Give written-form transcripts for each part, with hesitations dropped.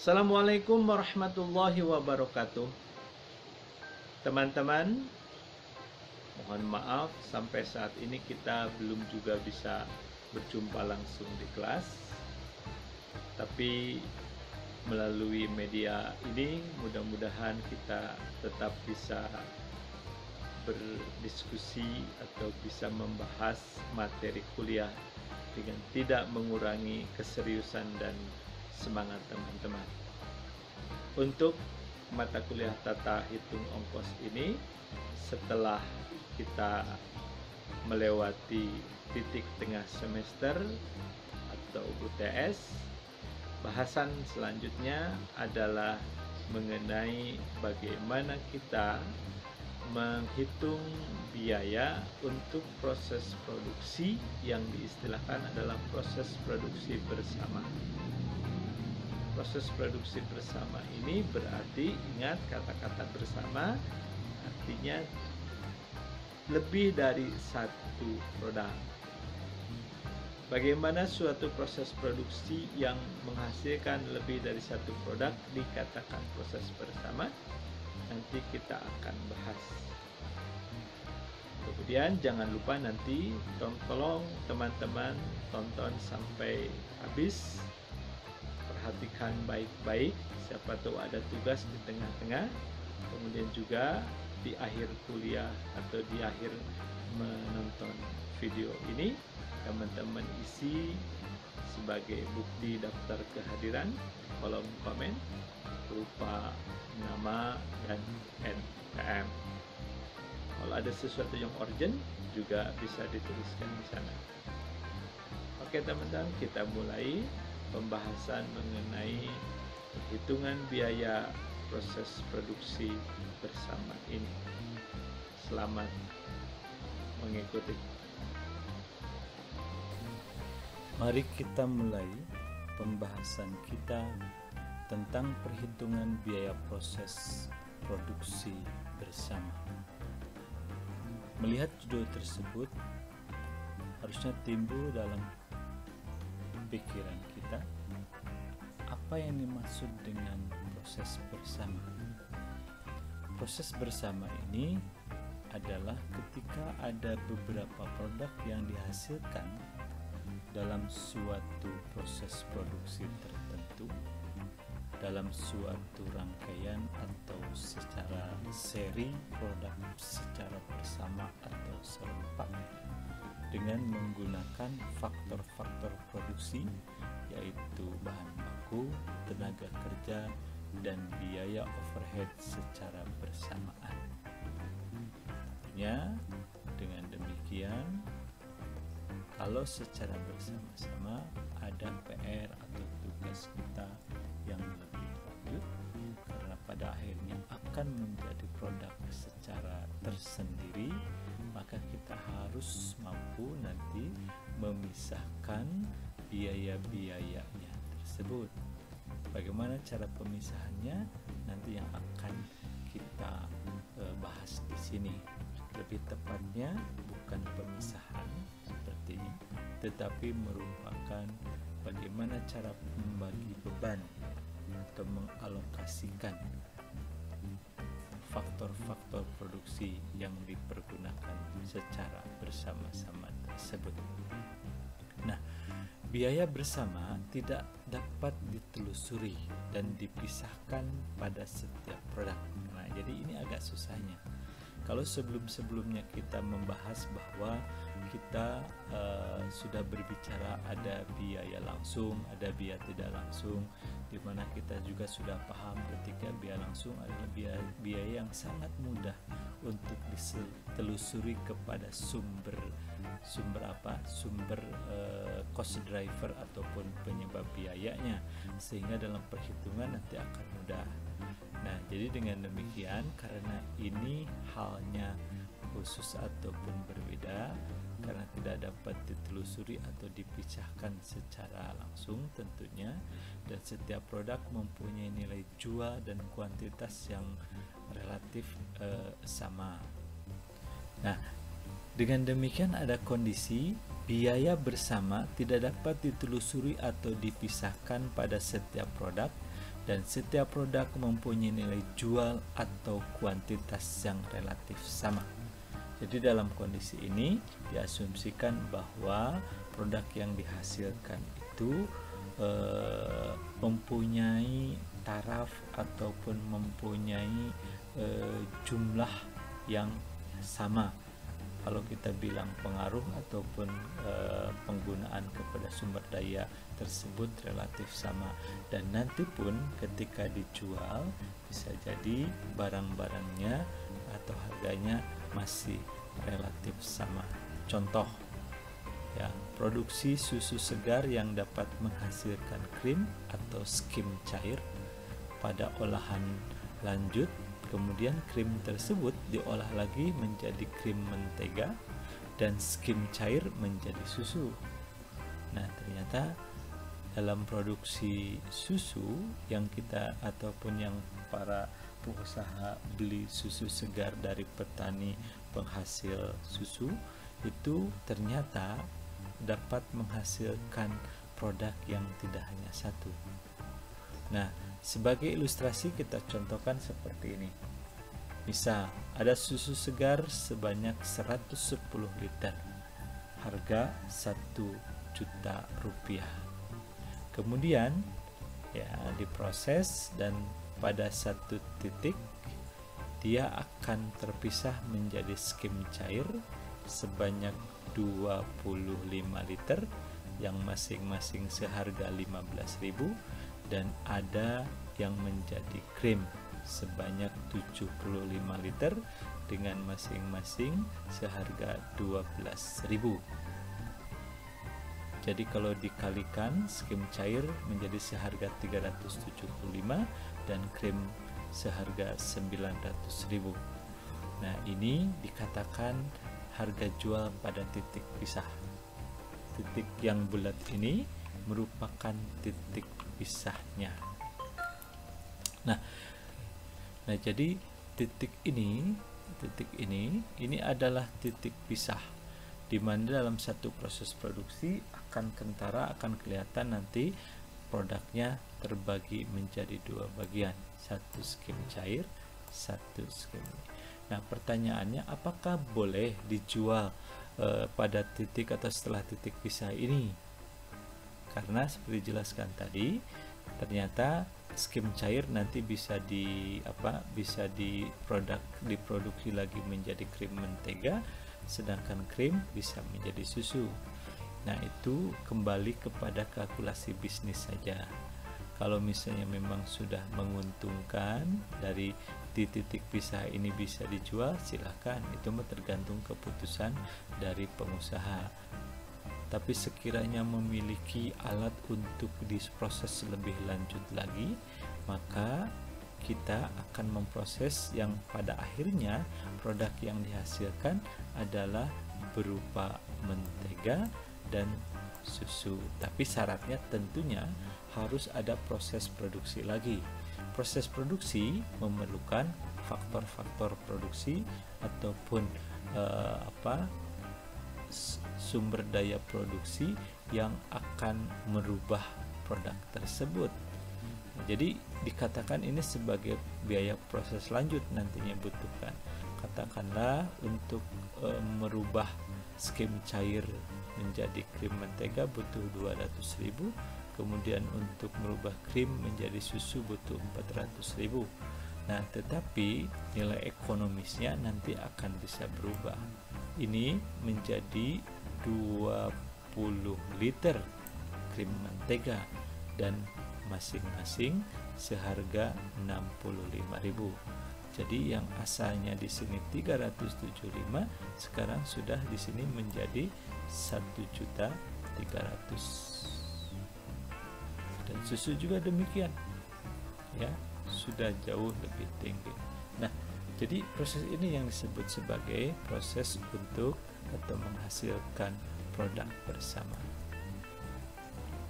Assalamualaikum warahmatullahi wabarakatuh. Teman-teman, mohon maaf sampai saat ini kita belum juga bisa berjumpa langsung di kelas. Tapi melalui media ini mudah-mudahan kita tetap bisa berdiskusi atau bisa membahas materi kuliah dengan tidak mengurangi keseriusan dan semangat teman-teman. Untuk mata kuliah tata hitung ongkos ini, setelah kita melewati titik tengah semester atau UTS, bahasan selanjutnya adalah mengenai bagaimana kita menghitung biaya untuk proses produksi yang diistilahkan adalah proses produksi bersama. Proses produksi bersama ini berarti, ingat kata-kata bersama artinya lebih dari satu produk. Bagaimana suatu proses produksi yang menghasilkan lebih dari satu produk dikatakan proses bersama? Nanti kita akan bahas. Kemudian jangan lupa nanti tolong teman-teman tonton sampai habis. Perhatikan baik-baik, siapa tahu ada tugas di tengah-tengah. Kemudian juga di akhir kuliah atau di akhir menonton video ini, teman-teman isi sebagai bukti daftar kehadiran kolom komen berupa nama dan NPM. Kalau ada sesuatu yang urgent juga bisa dituliskan di sana. Oke teman-teman, kita mulai pembahasan mengenai perhitungan biaya proses produksi bersama ini. Selamat mengikuti. Mari kita mulai pembahasan kita tentang perhitungan biaya proses produksi bersama. Melihat judul tersebut, harusnya timbul dalam pikiran kita apa yang dimaksud dengan proses bersama. Proses bersama ini adalah ketika ada beberapa produk yang dihasilkan dalam suatu proses produksi tertentu, dalam suatu rangkaian atau secara seri produk secara bersama atau serempak dengan menggunakan faktor-faktor produksi yaitu bahan baku, tenaga kerja, dan biaya overhead secara bersamaan. Tentunya dengan demikian, kalau secara bersama-sama ada PR atau tugas kita yang lebih lanjut, karena pada akhirnya akan menjadi produk secara tersendiri, maka kita harus mampu nanti memisahkan biaya-biayanya tersebut. Bagaimana cara pemisahannya nanti yang akan kita bahas di sini. Lebih tepatnya bukan pemisahan seperti ini, tetapi merupakan bagaimana cara membagi beban atau mengalokasikan faktor-faktor produksi yang dipergunakan secara bersama-sama tersebut. Nah, biaya bersama tidak dapat ditelusuri dan dipisahkan pada setiap produk. Nah, jadi ini agak susahnya. Kalau sebelum-sebelumnya kita membahas bahwa kita sudah berbicara ada biaya langsung, ada biaya tidak langsung, di mana kita juga sudah paham ketika biaya langsung adalah biaya yang sangat mudah untuk ditelusuri kepada sumber cost driver ataupun penyebab biayanya, sehingga dalam perhitungan nanti akan mudah. Nah, jadi dengan demikian, karena ini halnya khusus ataupun berbeda, karena tidak dapat ditelusuri atau dipisahkan secara langsung tentunya, dan setiap produk mempunyai nilai jual dan kuantitas yang relatif sama. Nah, dengan demikian ada kondisi biaya bersama tidak dapat ditelusuri atau dipisahkan pada setiap produk dan setiap produk mempunyai nilai jual atau kuantitas yang relatif sama. Jadi dalam kondisi ini diasumsikan bahwa produk yang dihasilkan itu mempunyai taraf ataupun mempunyai jumlah yang sama. Kalau kita bilang pengaruh ataupun penggunaan kepada sumber daya tersebut relatif sama, dan nanti pun ketika dijual bisa jadi barang-barangnya atau harganya masih relatif sama. Contoh ya, produksi susu segar yang dapat menghasilkan krim atau skim cair pada olahan lanjut, kemudian krim tersebut diolah lagi menjadi krim mentega dan skim cair menjadi susu. Nah, ternyata dalam produksi susu yang kita ataupun yang para pengusaha beli susu segar dari petani penghasil susu itu ternyata dapat menghasilkan produk yang tidak hanya satu. Nah, sebagai ilustrasi kita contohkan seperti ini. Misal ada susu segar sebanyak 110 liter, harga 1 juta rupiah. Kemudian ya diproses dan pada satu titik dia akan terpisah menjadi skim cair sebanyak 25 liter yang masing-masing seharga 15.000, dan ada yang menjadi krim sebanyak 75 liter dengan masing-masing seharga 12.000. Jadi kalau dikalikan, skim cair menjadi seharga 375 dan krim seharga 900.000. Nah, ini dikatakan harga jual pada titik pisah. Titik yang bulat ini merupakan titik pisahnya. Nah jadi titik ini adalah titik pisah, di mana dalam satu proses produksi akan kentara akan kelihatan nanti produknya terbagi menjadi dua bagian, satu skim cair, satu skim. Nah, pertanyaannya apakah boleh dijual pada titik atau setelah titik pisah ini? Karena seperti dijelaskan tadi, ternyata skim cair nanti bisa diproduksi lagi menjadi krim mentega, sedangkan krim bisa menjadi susu. Nah, itu kembali kepada kalkulasi bisnis saja. Kalau misalnya memang sudah menguntungkan dari di titik pisah ini bisa dijual, silakan, itu tergantung keputusan dari pengusaha. Tapi sekiranya memiliki alat untuk diproses lebih lanjut lagi, maka kita akan memproses yang pada akhirnya produk yang dihasilkan adalah berupa mentega dan susu. Tapi syaratnya tentunya harus ada proses produksi lagi. Proses produksi memerlukan faktor-faktor produksi ataupun sumber daya produksi yang akan merubah produk tersebut. Jadi dikatakan ini sebagai biaya proses lanjut nantinya butuhkan. Katakanlah untuk merubah skim cair menjadi krim mentega butuh 200.000, kemudian untuk merubah krim menjadi susu butuh 400.000. Nah, tetapi nilai ekonomisnya nanti akan bisa berubah. Ini menjadi 20 liter krim mentega dan masing-masing seharga 65.000. Jadi yang asalnya di sini 375 sekarang sudah di sini menjadi 1.300.000. Dan susu juga demikian. Ya, sudah jauh lebih tinggi. Nah, jadi proses ini yang disebut sebagai proses untuk atau menghasilkan produk bersama.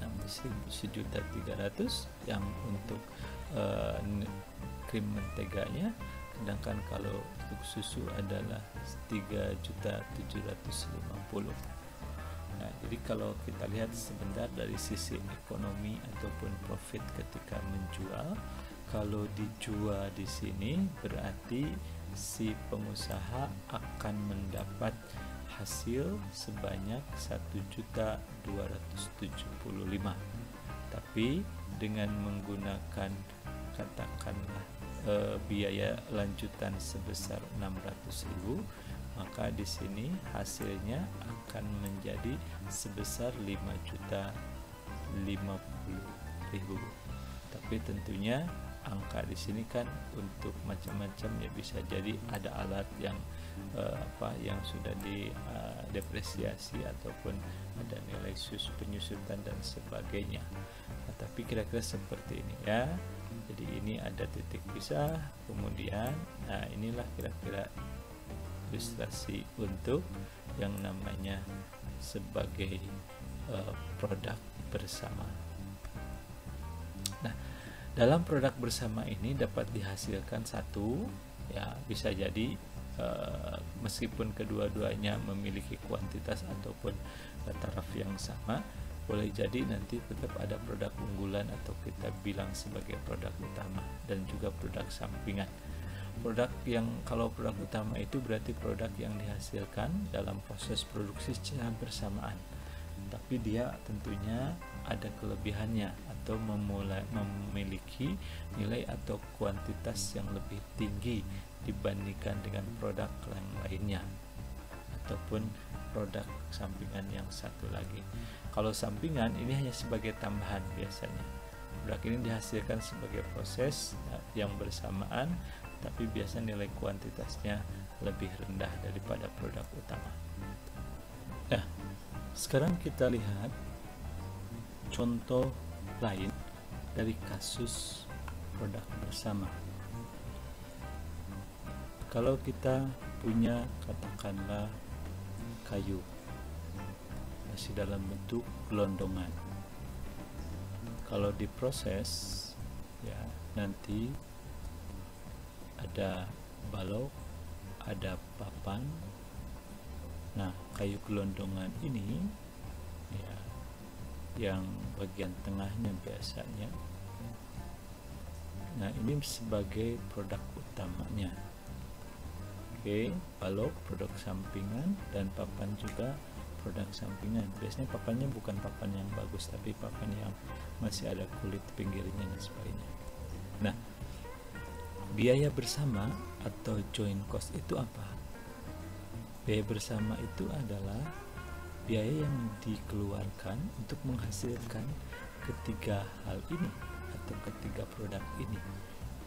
Nah, 1.300.000 yang untuk krim menteganya, sedangkan kalau untuk susu adalah 3.750. Nah, jadi kalau kita lihat sebentar dari sisi ekonomi ataupun profit ketika menjual, kalau dijual di sini berarti si pengusaha akan mendapat hasil sebanyak 1.275.000. Tapi dengan menggunakan katakanlah biaya lanjutan sebesar 600.000, maka di sini hasilnya akan menjadi sebesar 5.050.000. Tapi tentunya angka di sini kan untuk macam-macam ya, bisa jadi ada alat yang yang sudah didepresiasi ataupun ada nilai penyusutan dan sebagainya. Nah, tapi kira-kira seperti ini ya. Jadi ini ada titik pisah, kemudian nah inilah kira-kira ilustrasi untuk yang namanya sebagai produk bersama. Nah, dalam produk bersama ini dapat dihasilkan satu, ya bisa jadi meskipun kedua-duanya memiliki kuantitas ataupun taraf yang sama, boleh jadi nanti tetap ada produk unggulan atau kita bilang sebagai produk utama dan juga produk sampingan. Produk yang kalau produk utama itu berarti produk yang dihasilkan dalam proses produksi secara bersamaan, tapi dia tentunya ada kelebihannya atau memiliki nilai atau kuantitas yang lebih tinggi dibandingkan dengan produk yang lainnya ataupun produk sampingan yang satu lagi. Kalau sampingan ini hanya sebagai tambahan biasanya. Produk ini dihasilkan sebagai proses yang bersamaan, tapi biasa nilai kuantitasnya lebih rendah daripada produk utama. Nah, sekarang kita lihat contoh lain dari kasus produk bersama. Kalau kita punya katakanlah kayu masih dalam bentuk gelondongan, kalau diproses ya nanti ada balok, ada papan. Nah, kayu gelondongan ini ya yang bagian tengahnya biasanya, nah ini sebagai produk utamanya. Oke, balok produk sampingan dan papan juga produk sampingan. Biasanya papannya bukan papan yang bagus, tapi papan yang masih ada kulit pinggirnya dan sebagainya. Nah, biaya bersama atau joint cost itu apa? Biaya bersama itu adalah biaya yang dikeluarkan untuk menghasilkan ketiga hal ini atau ketiga produk ini,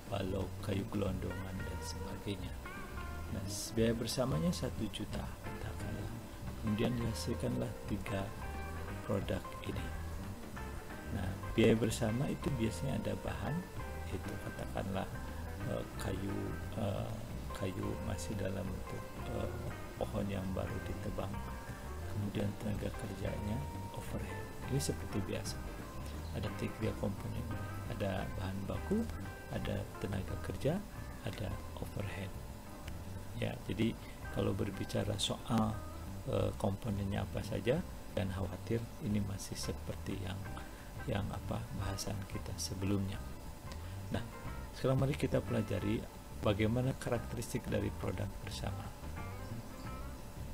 balok, kayu gelondongan dan sebagainya. Nah, biaya bersamanya 1 juta katakanlah. Kemudian dihasilkanlah 3 produk ini. Nah, biaya bersama itu biasanya ada bahan, itu katakanlah kayu masih dalam bentuk pohon yang baru ditebang. Kemudian tenaga kerjanya, overhead. Ini seperti biasa. Ada 3 komponen. Ada bahan baku, ada tenaga kerja, ada overhead. Ya, jadi kalau berbicara soal komponennya apa saja, dan khawatir ini masih seperti yang bahasan kita sebelumnya. Nah, sekarang mari kita pelajari bagaimana karakteristik dari produk bersama.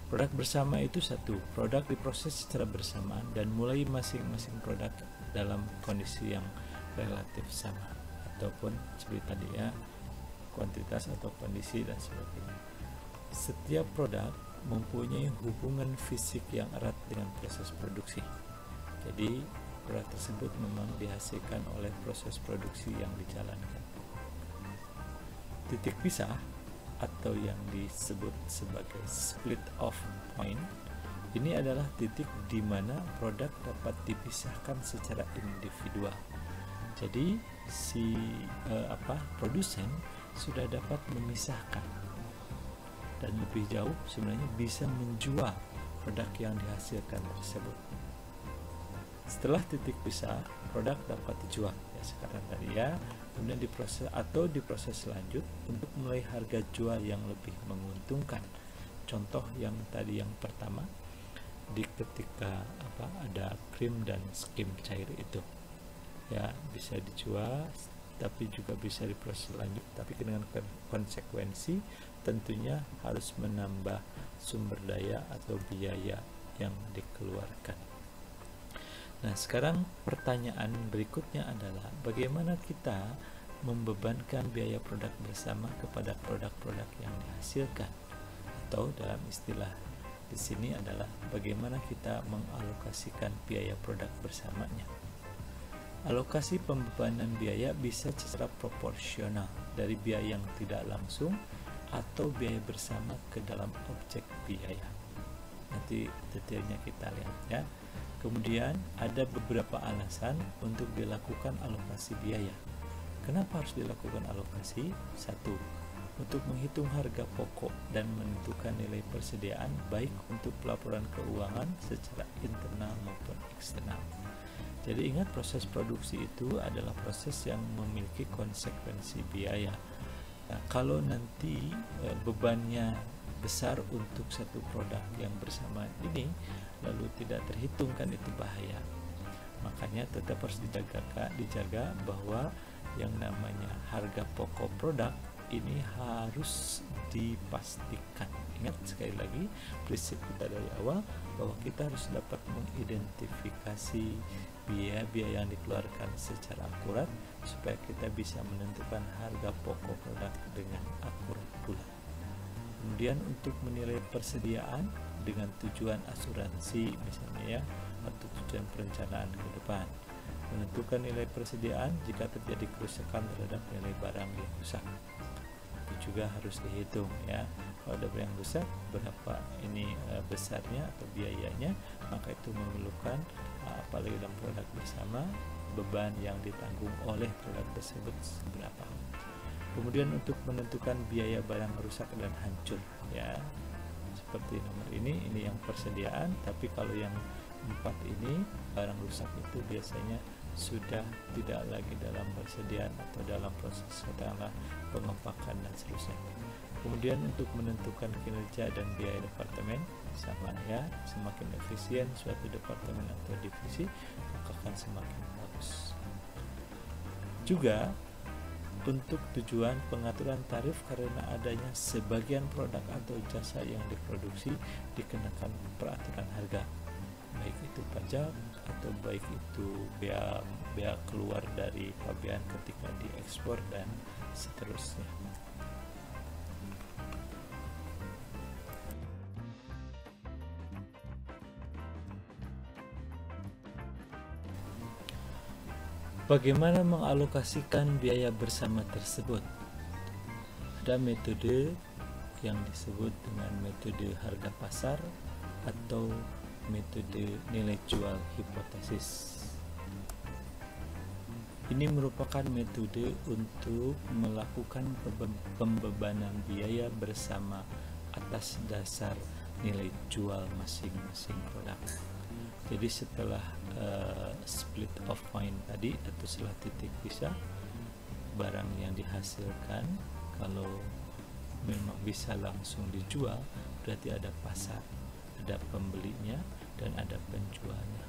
Produk bersama itu satu, produk diproses secara bersamaan dan mulai masing-masing produk dalam kondisi yang relatif sama ataupun seperti tadi ya, kuantitas atau kondisi dan sebagainya. Setiap produk mempunyai hubungan fisik yang erat dengan proses produksi. Jadi produk tersebut memang dihasilkan oleh proses produksi yang dijalankan. Titik pisah atau yang disebut sebagai split off point ini adalah titik di mana produk dapat dipisahkan secara individual. Jadi si produsen sudah dapat memisahkan dan lebih jauh sebenarnya bisa menjual produk yang dihasilkan tersebut. Setelah titik pisah, produk dapat dijual ya sekarang tadi ya, kemudian diproses lanjut untuk mulai harga jual yang lebih menguntungkan. Contoh yang tadi yang pertama, di ketika ada krim dan skim cair itu ya, bisa dijual tapi juga bisa diproses lanjut, tapi dengan konsekuensi tentunya harus menambah sumber daya atau biaya yang dikeluarkan. Nah, sekarang pertanyaan berikutnya adalah bagaimana kita membebankan biaya produk bersama kepada produk-produk yang dihasilkan, atau dalam istilah di sini adalah bagaimana kita mengalokasikan biaya produk bersamanya. Alokasi pembebanan biaya bisa secara proporsional dari biaya yang tidak langsung atau biaya bersama ke dalam objek biaya. Nanti detailnya kita lihat ya. Kemudian ada beberapa alasan untuk dilakukan alokasi biaya. Kenapa harus dilakukan alokasi? 1. Untuk menghitung harga pokok dan menentukan nilai persediaan baik untuk pelaporan keuangan secara internal maupun eksternal. Jadi ingat, proses produksi itu adalah proses yang memiliki konsekuensi biaya. Nah, kalau nanti bebannya besar untuk satu produk yang bersama ini lalu tidak terhitung, kan itu bahaya. Makanya tetap harus dijaga bahwa yang namanya harga pokok produk ini harus dipastikan. Ingat sekali lagi prinsip kita dari awal bahwa kita harus dapat mengidentifikasi biaya-biaya yang dikeluarkan secara akurat supaya kita bisa menentukan harga pokok produk dengan akurat pula. Kemudian untuk menilai persediaan dengan tujuan asuransi misalnya ya, atau tujuan perencanaan ke depan. Menentukan nilai persediaan jika terjadi kerusakan terhadap nilai barang yang rusak. Itu juga harus dihitung ya. Kalau ada barang yang rusak, berapa ini besarnya atau biayanya, maka itu memerlukan apalagi dalam produk bersama, beban yang ditanggung oleh produk tersebut seberapa. Kemudian untuk menentukan biaya barang rusak dan hancur ya, seperti nomor ini yang persediaan, tapi kalau yang 4 ini barang rusak itu biasanya sudah tidak lagi dalam persediaan atau dalam proses katakanlah pengepakan dan seterusnya. Kemudian untuk menentukan kinerja dan biaya departemen sama ya, semakin efisien suatu departemen atau divisi maka akan semakin bagus. Juga untuk tujuan pengaturan tarif karena adanya sebagian produk atau jasa yang diproduksi dikenakan peraturan harga, baik itu pajak atau baik itu bea keluar dari pabean ketika diekspor dan seterusnya. Bagaimana mengalokasikan biaya bersama tersebut? Ada metode yang disebut dengan metode harga pasar atau metode nilai jual hipotesis. Ini merupakan metode untuk melakukan pembebanan biaya bersama atas dasar nilai jual masing-masing produk. Jadi setelah split of point tadi atau setelah titik pisah, barang yang dihasilkan kalau memang bisa langsung dijual berarti ada pasar, ada pembelinya dan ada penjualnya,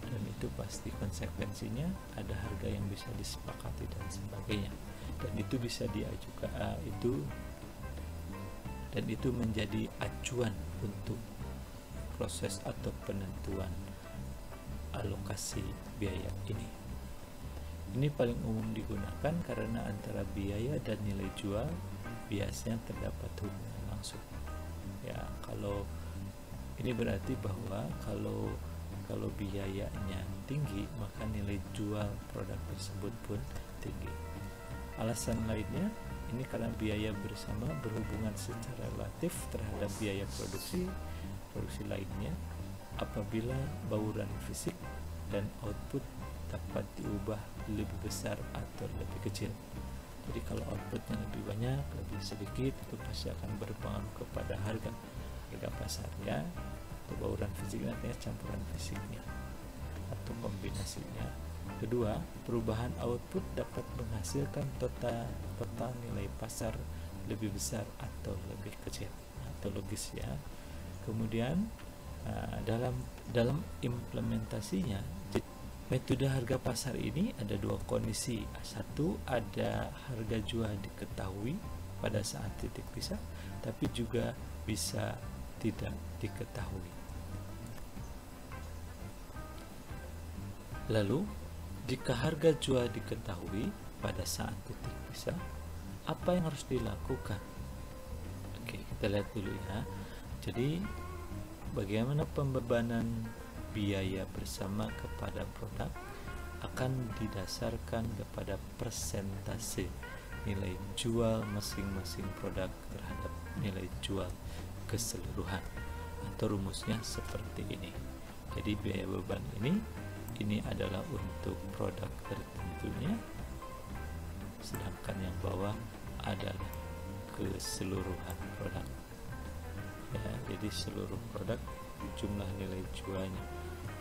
dan itu pasti konsekuensinya ada harga yang bisa disepakati dan sebagainya, dan itu bisa diajukan itu menjadi acuan untuk proses atau penentuan alokasi biaya ini. Ini paling umum digunakan karena antara biaya dan nilai jual biasanya terdapat hubungan langsung. Ya, kalau ini berarti bahwa kalau biayanya tinggi maka nilai jual produk tersebut pun tinggi. Alasan lainnya ini karena biaya bersama berhubungan secara relatif terhadap biaya produksi lainnya apabila bauran fisik dan output dapat diubah lebih besar atau lebih kecil. Jadi kalau outputnya lebih banyak, lebih sedikit, itu pasti akan berpengaruh kepada harga pasarnya. Atau bauran fisik artinya campuran fisiknya atau kombinasinya. Kedua, perubahan output dapat menghasilkan total nilai pasar lebih besar atau lebih kecil, atau logis ya. Kemudian Dalam implementasinya, metode harga pasar ini ada dua kondisi. Satu, ada harga jual diketahui pada saat titik pisah, tapi juga bisa tidak diketahui. Lalu, jika harga jual diketahui pada saat titik pisah, apa yang harus dilakukan? Oke, kita lihat dulu ya. Jadi, bagaimana pembebanan biaya bersama kepada produk akan didasarkan kepada persentase nilai jual masing-masing produk terhadap nilai jual keseluruhan, atau rumusnya seperti ini. Jadi biaya beban ini adalah untuk produk tertentunya, sedangkan yang bawah adalah keseluruhan produk ya. Jadi seluruh produk jumlah nilai jualnya.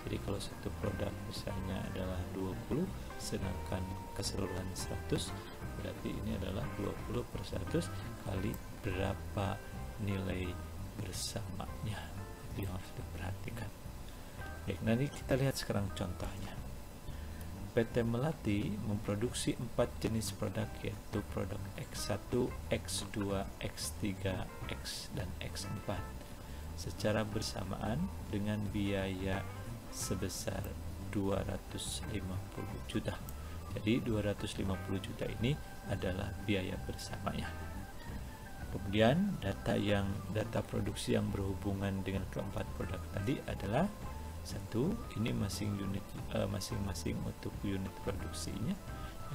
Jadi kalau satu produk misalnya adalah 20, sedangkan keseluruhan 100, berarti ini adalah 20 per 100 kali berapa nilai bersamanya. Itu yang harus diperhatikan. Baik, nanti kita lihat sekarang contohnya. PT Melati memproduksi 4 jenis produk, yaitu produk X1, X2, X3, X, dan X4 secara bersamaan dengan biaya sebesar 250 juta. Jadi 250 juta ini adalah biaya bersamanya. Kemudian data produksi yang berhubungan dengan keempat produk tadi adalah satu, ini masing-masing untuk unit produksinya.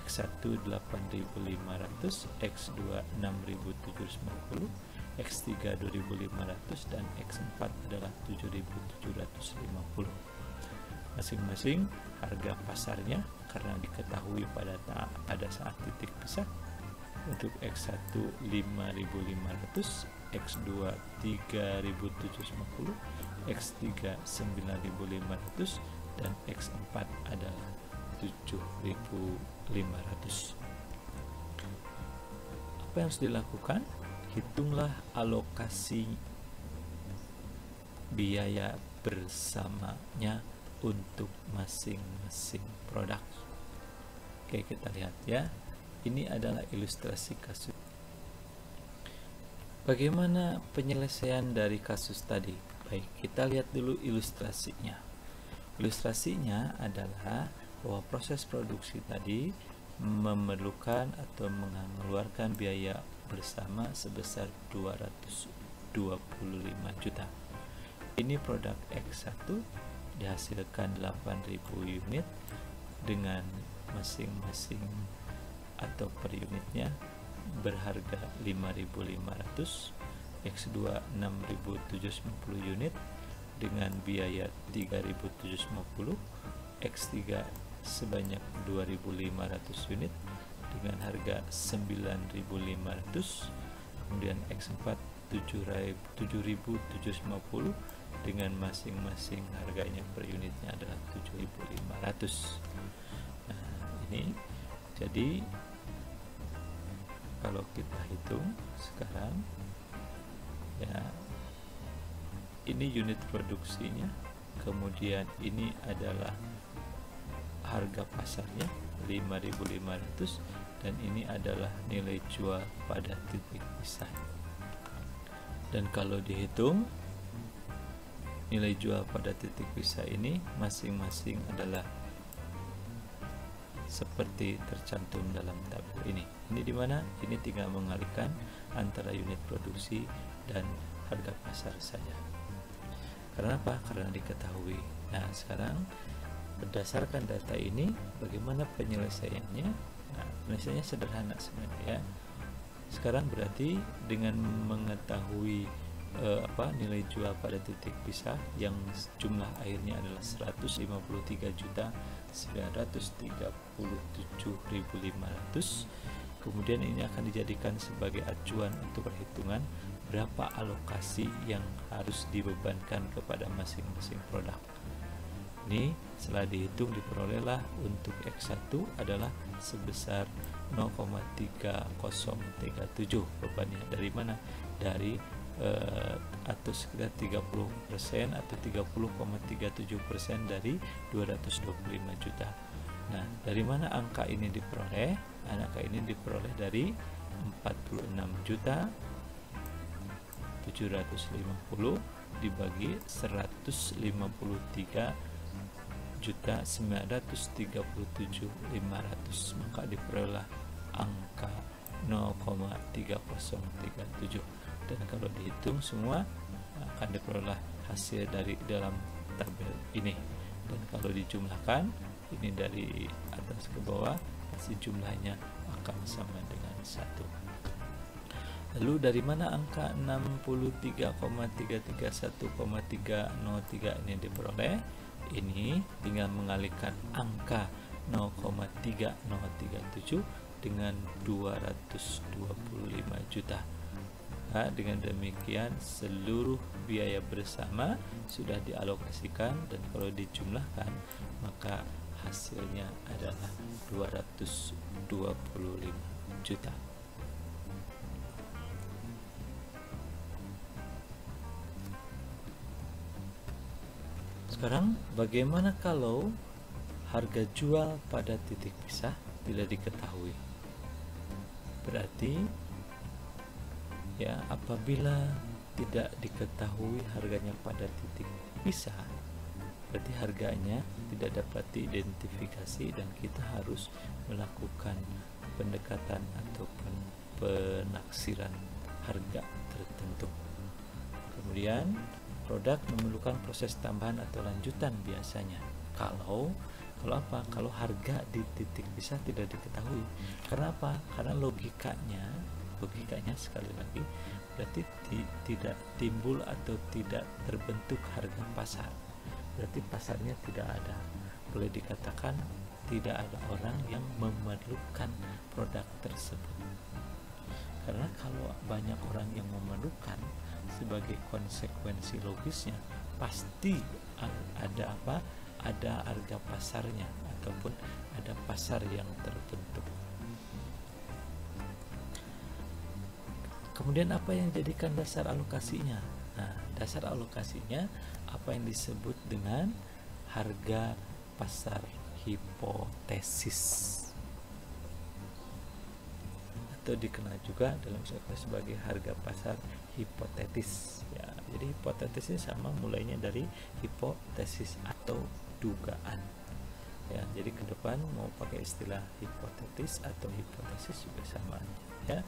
X1 8.500, X2 6.750, X3 2.500, dan X4 adalah 7.750. Masing-masing harga pasarnya karena diketahui pada saat titik pisah. Untuk X1 5.500, X2 3.750, X3 9.500, dan X4 adalah 7.500. Apa yang harus dilakukan? Hitunglah alokasi biaya bersamanya untuk masing-masing produk. Oke, kita lihat ya. Ini adalah ilustrasi kasus. Bagaimana penyelesaian dari kasus tadi? Baik, kita lihat dulu ilustrasinya. Ilustrasinya adalah bahwa proses produksi tadi memerlukan atau mengeluarkan biaya bersama sebesar 225 juta. Ini produk X1 dihasilkan 8.000 unit dengan masing-masing atau per unitnya berharga 5.500, X2 6.750 unit dengan biaya 3.750, X3 sebanyak 2.500 unit dengan harga 9.500, kemudian X4 7.750 dengan masing-masing harganya per unitnya adalah 7.500. Nah, ini jadi kalau kita hitung sekarang ya, ini unit produksinya, kemudian ini adalah harga pasarnya 5.500, dan ini adalah nilai jual pada titik pisah. Dan kalau dihitung nilai jual pada titik pisah ini masing-masing adalah seperti tercantum dalam tabel ini. Ini di mana? Ini tinggal mengalihkan antara unit produksi dan harga pasar saja. Karena apa? Karena diketahui. Nah, sekarang berdasarkan data ini, bagaimana penyelesaiannya? Nah, penyelesaiannya sederhana sebenarnya. Sekarang berarti dengan mengetahui nilai jual pada titik pisah yang jumlah akhirnya adalah 153.937.500, kemudian ini akan dijadikan sebagai acuan untuk perhitungan berapa alokasi yang harus dibebankan kepada masing-masing produk. Ini setelah dihitung diperolehlah untuk X1 adalah sebesar 0,3037 bebannya. Dari mana? Dari atau sekitar 30% atau 30,37% dari 225 juta. Nah, dari mana angka ini diperoleh? Angka ini diperoleh dari 46 juta 750 dibagi 153 juta 937.500, maka diperoleh angka 0,3037. Dan kalau dihitung semua akan diperoleh hasil dari dalam tabel ini. Dan kalau dijumlahkan ini dari atas ke bawah, pasti jumlahnya akan sama dengan 1. Lalu dari mana angka 63,331,303 ini diperoleh? Ini tinggal mengalihkan angka 0,3037 dengan 225 juta. Nah, dengan demikian seluruh biaya bersama sudah dialokasikan, dan kalau dijumlahkan maka hasilnya adalah 225 juta. Sekarang bagaimana kalau harga jual pada titik pisah tidak diketahui? Berarti ya, apabila tidak diketahui harganya pada titik pisah, berarti harganya tidak dapat diidentifikasi dan kita harus melakukan pendekatan ataupun penaksiran harga tertentu. Kemudian produk memerlukan proses tambahan atau lanjutan biasanya. Kalau apa? Kalau harga di titik pisah tidak diketahui. Karena apa? Karena logikanya sekali lagi berarti tidak timbul atau tidak terbentuk harga pasar. Berarti pasarnya tidak ada. Boleh dikatakan tidak ada orang yang memerlukan produk tersebut. Karena kalau banyak orang yang memerlukan, sebagai konsekuensi logisnya pasti ada apa? Ada harga pasarnya ataupun ada pasar yang terbentuk. Kemudian apa yang jadikan dasar alokasinya? Nah, dasar alokasinya apa yang disebut dengan harga pasar hipotesis, atau dikenal juga dalam sebagai harga pasar hipotetis. Ya, jadi hipotetis ini sama, mulainya dari hipotesis atau dugaan. Ya, jadi ke depan mau pakai istilah hipotetis atau hipotesis juga sama. Ya.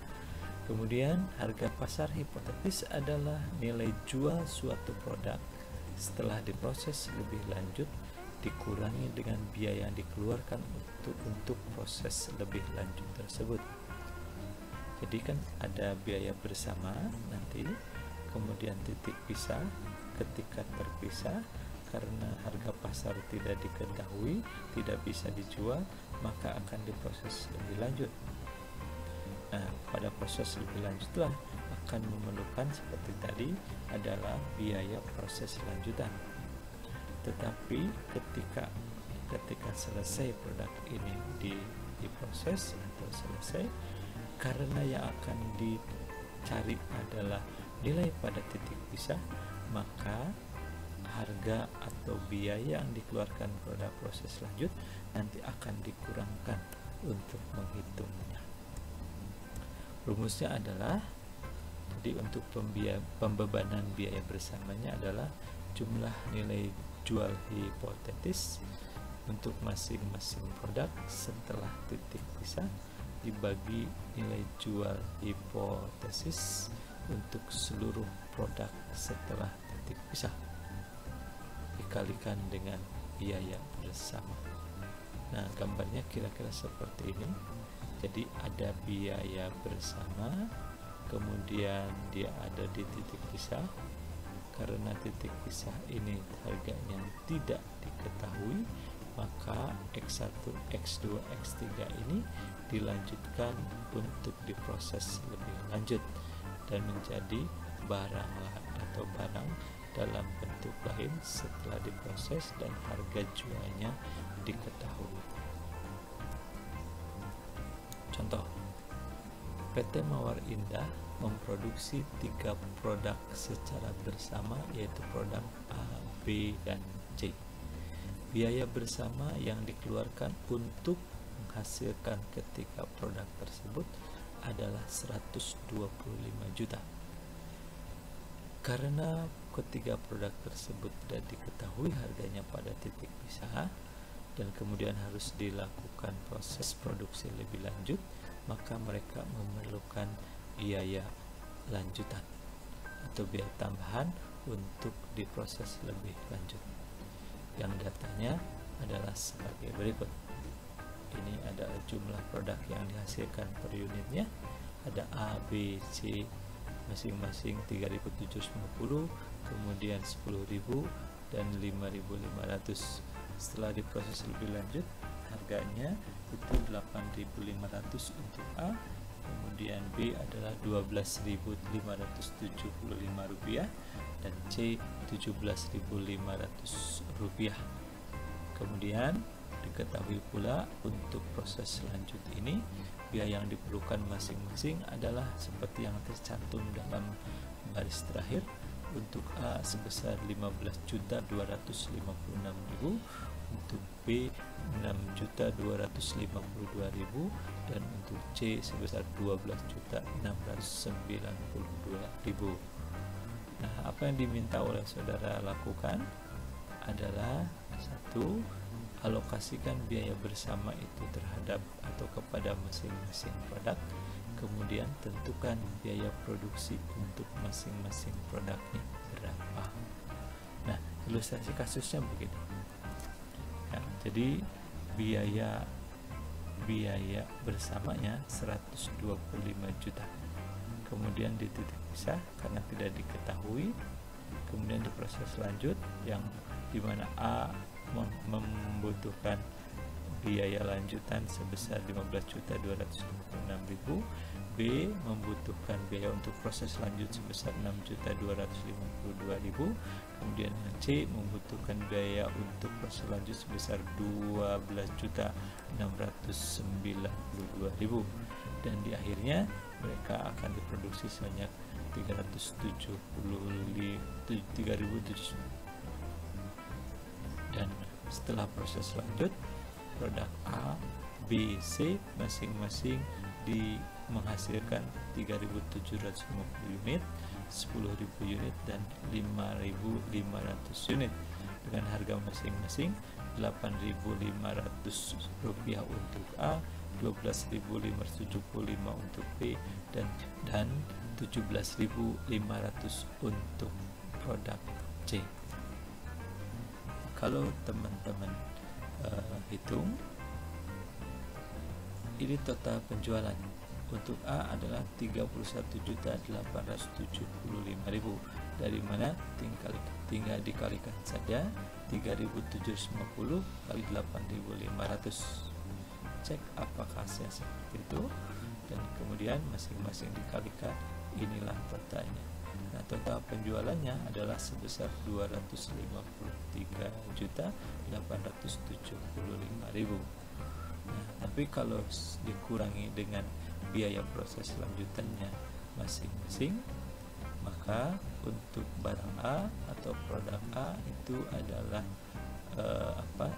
Kemudian harga pasar hipotetis adalah nilai jual suatu produk setelah diproses lebih lanjut dikurangi dengan biaya yang dikeluarkan untuk proses lebih lanjut tersebut. Jadi kan ada biaya bersama nanti, kemudian titik pisah. Ketika terpisah karena harga pasar tidak diketahui, tidak bisa dijual, maka akan diproses lebih lanjut. Nah, pada proses lebih lanjutlah akan memerlukan seperti tadi adalah biaya proses lanjutan. Tetapi ketika selesai produk ini diproses atau selesai, karena yang akan dicari adalah nilai pada titik pisah, maka harga atau biaya yang dikeluarkan pada proses lanjut nanti akan dikurangkan untuk menghitungnya. Rumusnya adalah, jadi untuk pembebanan biaya bersamanya adalah jumlah nilai jual hipotetis untuk masing-masing produk setelah titik pisah dibagi nilai jual hipotesis untuk seluruh produk setelah titik pisah dikalikan dengan biaya bersama. Nah, gambarnya kira-kira seperti ini. Jadi ada biaya bersama, kemudian dia ada di titik pisah. Karena titik pisah ini harganya tidak diketahui, maka X1, X2, X3 ini dilanjutkan untuk diproses lebih lanjut dan menjadi barang atau barang dalam bentuk lain setelah diproses dan harga jualnya diketahui. Contoh, PT Mawar Indah memproduksi 3 produk secara bersama, yaitu produk A, B, dan C. Biaya bersama yang dikeluarkan untuk menghasilkan ketiga produk tersebut adalah 125 juta. Karena ketiga produk tersebut tidak diketahui harganya pada titik pisah dan kemudian harus dilakukan proses produksi lebih lanjut, maka mereka memerlukan biaya lanjutan atau biaya tambahan untuk diproses lebih lanjut. Yang datanya adalah sebagai berikut. Ini adalah jumlah produk yang dihasilkan per unitnya. Ada A, B, C masing-masing 3.750, kemudian 10.000 dan 5.500. Setelah diproses lebih lanjut, harganya itu 8.500 untuk A, kemudian B adalah 12.575 rupiah dan C 17.500 rupiah. Kemudian diketahui pula untuk proses lanjut ini biaya yang diperlukan masing-masing adalah seperti yang tercantum dalam baris terakhir. Untuk A sebesar 15.256.000, untuk B 6.252.000 dan untuk C sebesar 12.692.000. Nah, apa yang diminta oleh saudara lakukan adalah 1. Alokasikan biaya bersama itu terhadap atau kepada masing-masing produk. Kemudian tentukan biaya produksi untuk masing-masing produknya berapa. Nah, ilustrasi kasusnya begini. Ya, jadi biaya bersamanya 125 juta. Kemudian di titik pisah karena tidak diketahui, kemudian diproses lanjut yang dimana A membutuhkan biaya lanjutan sebesar 15.256.000, B membutuhkan biaya untuk proses lanjut sebesar 6.252.000, kemudian C membutuhkan biaya untuk proses lanjut sebesar 12.692.000, dan di akhirnya mereka akan diproduksi sebanyak 3.700 dan setelah proses lanjut produk A, B, C masing-masing menghasilkan 3.750 unit, 10.000 unit dan 5.500 unit dengan harga masing-masing 8.500 rupiah untuk A, 12.575 untuk B dan 17.500 untuk produk C. Kalau teman-teman hitung, ini total penjualan untuk A adalah 31.875.000, dari mana tinggal dikalikan saja 3.750 kali 8.500. Cek apakah hasilnya seperti itu, dan kemudian masing-masing dikalikan, inilah totalnya. Nah, total penjualannya adalah sebesar 253.875.000. Nah, tapi kalau dikurangi dengan biaya proses lanjutannya masing-masing, maka untuk barang A atau produk A itu adalah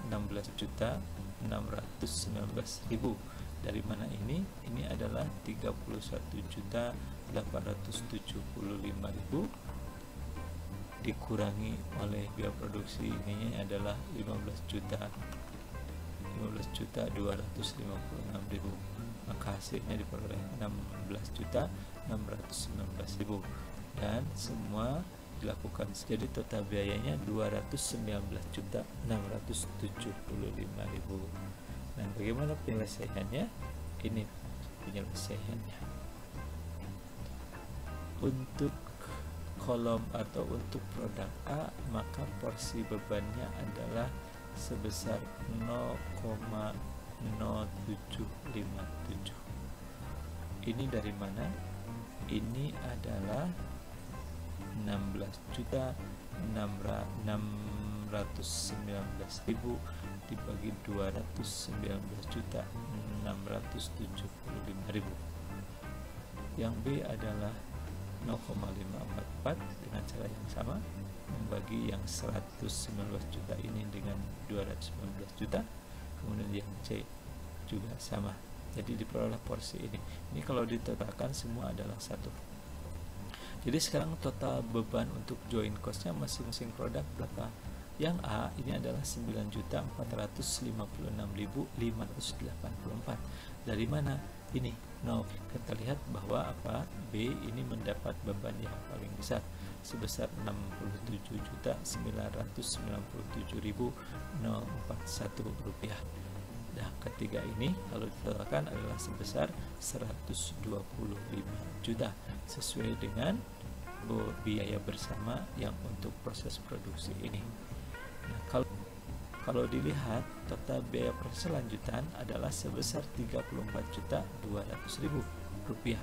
16.619.000. Dari mana ini adalah 31.875.000 dikurangi oleh biaya produksi ini adalah 15.256.000, maka hasilnya diperoleh 16.619.000 dan semua dilakukan, jadi total biayanya 219.675.000. Nah, bagaimana penyelesaiannya? Ini penyelesaiannya. Untuk kolom atau untuk produk A, maka porsi bebannya adalah sebesar 0,0757. Ini dari mana? Ini adalah 16.619.000 dibagi 219.675.000. Yang B adalah 0,544 dengan cara yang sama, membagi yang 119 juta ini dengan 219 juta, kemudian yang C juga sama, jadi diperoleh porsi ini. Ini kalau ditotalkan semua adalah 1. Jadi sekarang total beban untuk join costnya masing-masing produk berapa? Yang A ini adalah 9.456.584. Dari mana? Ini 0. Kita lihat bahwa apa? B ini mendapat beban yang paling besar sebesar 67.997.041 rupiah. Nah, ketiga ini kalau ditotalkan adalah sebesar 125 juta sesuai dengan biaya bersama yang untuk proses produksi ini. Nah, kalau dilihat total biaya proses lanjutan adalah sebesar 34.200.000 rupiah.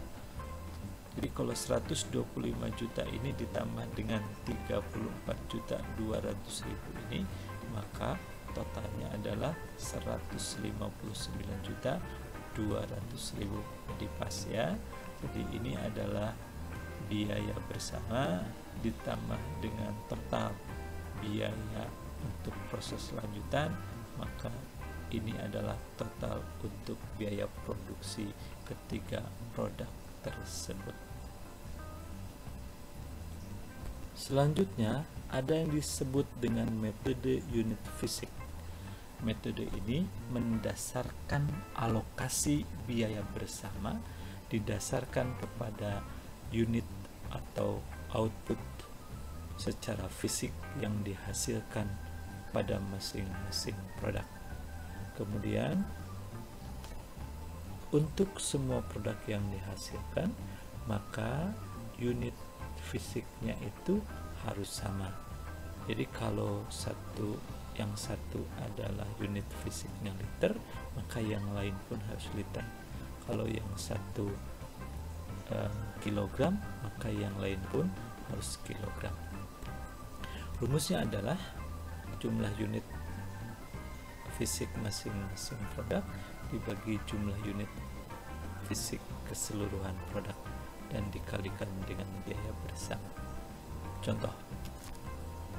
Jadi kalau 125 juta ini ditambah dengan 34.200.000 ini, maka totalnya adalah 159.200.000. Jadi pas ya. Jadi ini adalah biaya bersama ditambah dengan total biaya untuk proses lanjutan, maka ini adalah total untuk biaya produksi ketiga produk tersebut. Selanjutnya ada yang disebut dengan metode unit fisik. Metode ini mendasarkan alokasi biaya bersama didasarkan kepada unit atau output secara fisik yang dihasilkan pada masing-masing produk. Kemudian untuk semua produk yang dihasilkan, maka unit fisiknya itu harus sama. Jadi kalau yang satu adalah unit fisiknya liter, maka yang lain pun harus liter. Kalau yang satu kilogram, maka yang lain pun harus kilogram. Rumusnya adalah jumlah unit fisik masing-masing produk dibagi jumlah unit fisik keseluruhan produk dan dikalikan dengan biaya bersama. Contoh,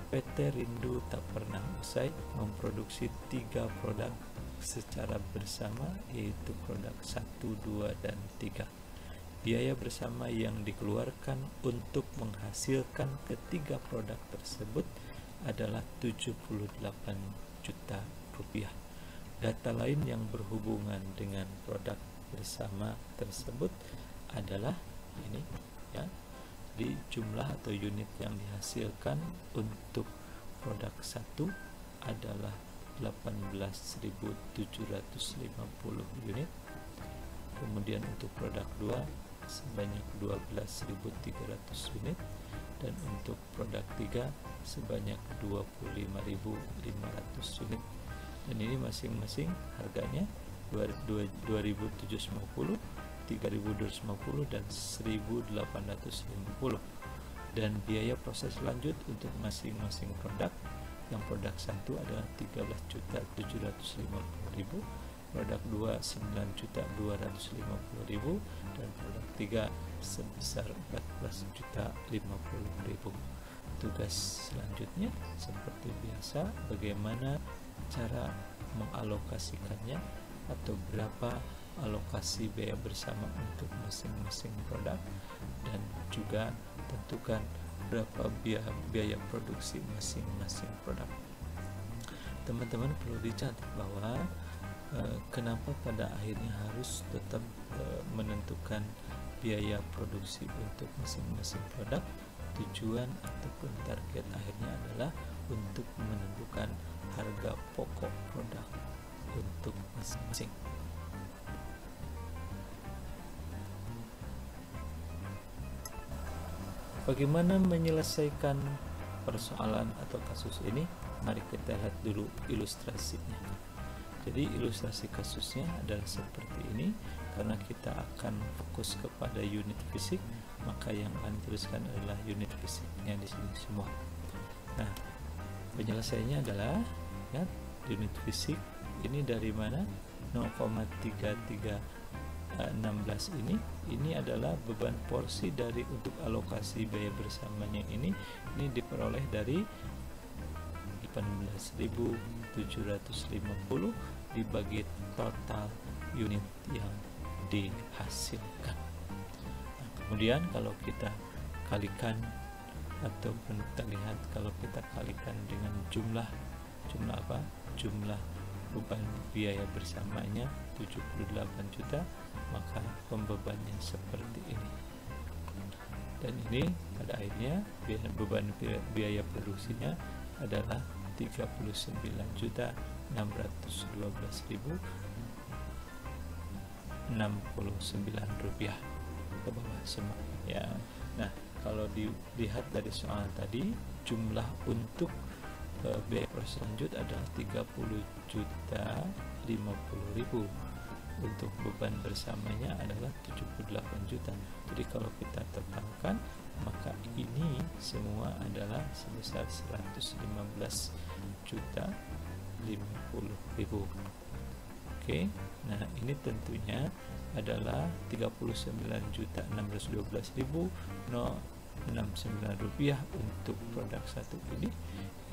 PT Rindu tak pernah usai memproduksi 3 produk secara bersama, yaitu produk 1, 2, dan 3. Biaya bersama yang dikeluarkan untuk menghasilkan ketiga produk tersebut adalah 78 juta rupiah. Data lain yang berhubungan dengan produk bersama tersebut adalah ini ya. Di jumlah atau unit yang dihasilkan untuk produk 1 adalah 18.750 unit. Kemudian untuk produk 2 sebanyak 12.300 unit, dan untuk produk 3 sebanyak 25.500 unit. Dan ini masing-masing harganya 2.750, 3.250, dan 1.850. Dan biaya proses lanjut untuk masing-masing produk, yang produk 1 adalah 13.750.000, produk 2 9.250.000, dan produk 3 sebesar 14.050.000. Tugas selanjutnya seperti biasa, bagaimana cara mengalokasikannya atau berapa alokasi biaya bersama untuk masing-masing produk, dan juga tentukan berapa biaya produksi masing-masing produk. Teman-teman perlu dicatat bahwa kenapa pada akhirnya harus tetap menentukan biaya produksi untuk masing-masing produk. Tujuan ataupun target akhirnya adalah untuk menentukan harga pokok produk untuk masing-masing. Bagaimana menyelesaikan persoalan atau kasus ini? Mari kita lihat dulu ilustrasinya. Jadi ilustrasi kasusnya adalah seperti ini. Karena kita akan fokus kepada unit fisik, maka yang akan dituliskan adalah unit fisiknya di sini semua. Nah, penyelesaiannya adalah ya, unit fisik ini dari mana? 0,33 16 ini adalah beban porsi dari untuk alokasi biaya bersamanya ini diperoleh dari 18.750 dibagi total unit yang dihasilkan. Nah, kemudian kalau kita kalikan ataupun kita lihat, kalau kita kalikan dengan jumlah apa? Jumlah beban biaya bersamanya 78 juta, maka pembebannya seperti ini. Dan ini pada akhirnya beban biaya produksinya adalah 39.912.069 rupiah ke bawah semua ya. Nah, kalau dilihat dari soal tadi, jumlah untuk biaya proses lanjut adalah 30.050.000. Untuk beban bersamanya adalah 78 juta. Jadi kalau kita totalkan, maka ini semua adalah sebesar 115.050.000. Oke, nah ini tentunya adalah 39.612.069 rupiah untuk produk satu ini.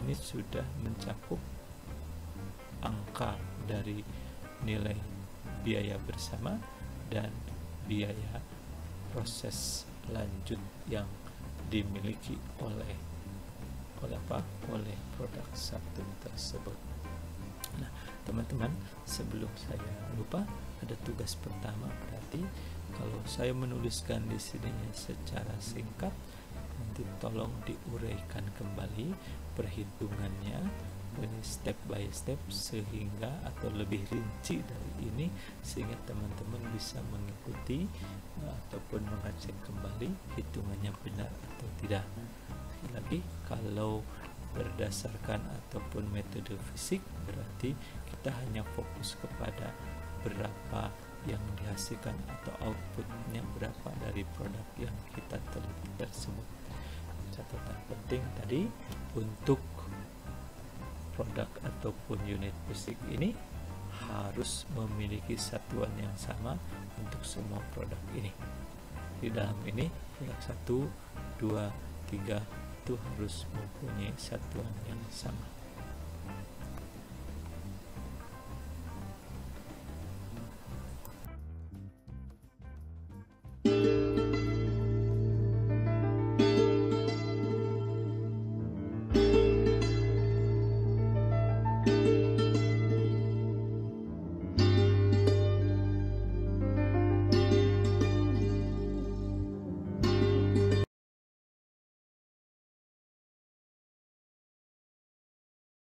Ini sudah mencakup angka dari nilai biaya bersama dan biaya proses lanjut yang dimiliki oleh produk satu tersebut. Nah, teman-teman, sebelum saya lupa, ada tugas pertama. Berarti kalau saya menuliskan di sini secara singkat, nanti tolong diuraikan kembali perhitungannya step by step sehingga atau lebih rinci dari ini sehingga teman-teman bisa mengikuti ataupun mengecek kembali hitungannya benar atau tidak. Lagi kalau berdasarkan ataupun metode fisik, berarti kita hanya fokus kepada berapa yang dihasilkan atau outputnya berapa dari produk yang kita teliti tersebut. Catatan penting tadi, untuk produk ataupun unit fisik ini harus memiliki satuan yang sama untuk semua produk ini. Di dalam ini produk 1, 2, 3 itu harus mempunyai satuan yang sama.